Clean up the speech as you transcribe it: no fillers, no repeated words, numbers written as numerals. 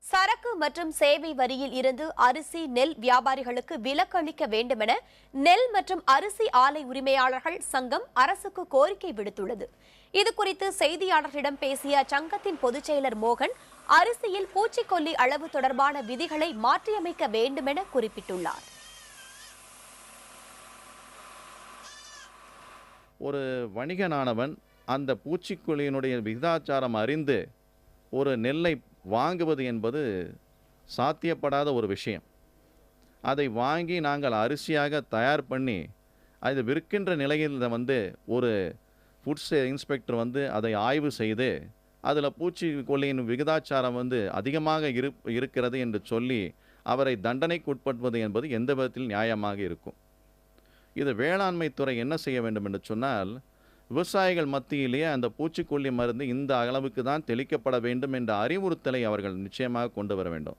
சரக்கு மற்றும் சேவை வரியில் இருந்து அரிசி நெல் வியாபாரிகளுக்கு விலக்களிக்க வேண்டுமென நெல் மற்றும் அரிசி ஆலை உரிமையாளர்கள் சங்கம் அரசுக்கு கோரிக்கை விடுத்துள்ளது. இதுகுறித்து செய்தியாளர்களிடம் பேசிய அச்சங்கத்தின் பொதுச் செயலர் மோகன், அரிசியில் பூச்சிக்கொல்லி அளவு தொடர்பான விதிகளை மாற்றியமைக்க வேண்டுமென குறிப்பிட்டுள்ளார். ஒரு வணிகனானவன் அந்த பூச்சிக்கொல்லியினுடைய விகிதாச்சாரம் அறிந்து ஒரு நெல்லை வாங்குவது என்பது சாத்தியப்படாத ஒரு விஷயம். அதை வாங்கி நாங்கள் அரிசியாக தயார் பண்ணி அது விற்கின்ற நிலையில் ஒரு ஃபுட்ஸ் இன்ஸ்பெக்டர் அதை ஆய்வு செய்து அதில் பூச்சிக்கொல்லியின் விகிதாச்சாரம் அதிகமாக இருக்கிறது என்று சொல்லி அவரை தண்டனைக்கு உட்படுத்துவது என்பது எந்த விதத்தில் நியாயமாக இருக்கும்? இது வேளாண்மை துறை என்ன செய்ய வேண்டும் என்று சொன்னால், விவசாயிகள் மத்தியிலேயே அந்த பூச்சிக்கொல்லி மருந்து இந்த அளவுக்கு தான் தெளிக்கப்பட வேண்டும் என்ற அறிவுறுத்தலை அவர்கள் நிச்சயமாக கொண்டு வர வேண்டும்.